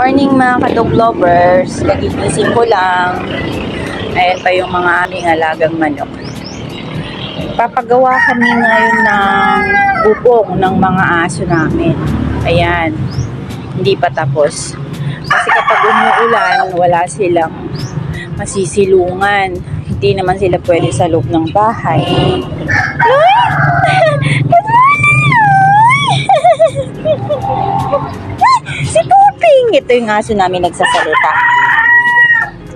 Morning mga kadog lovers, nagigising ko lang. Ayan pa yung mga aming alagang manok. Papagawa kami ngayon ng bubong ng mga aso namin. Ayan, hindi pa tapos. Kasi kapag umuulan, wala silang masisilungan. Hindi naman sila pwede sa loob ng bahay. Si Puping! Ito yung aso namin nagsasalita.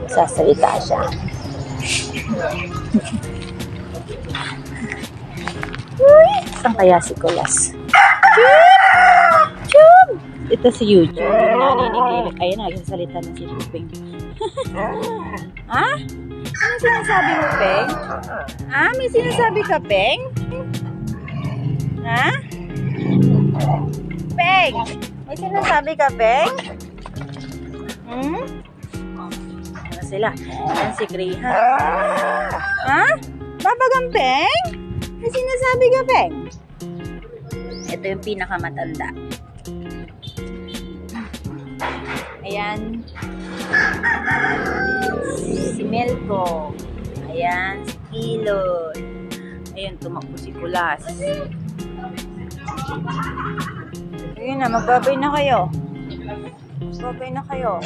Sasalita siya. Uy! Saan kaya si Kulas? Chum! Ito si Yuju. Ayun, nagsasalita na si Puping. Ha? Ano sinasabi mo, Peng? Ah, may sinasabi ka, Peng? Ha? Peng! May sinasabi ka, Peng? Ano sila? Yan si Greyha. Ha? Babagang, Peng? May sinasabi ka, Peng? Ito yung pinakamatanda. Ayan. Si Melco. Ayan, si Kilod. Ayan, tumakbo si Kulas. Ayun na, magbabay na kayo. Magbabay na kayo.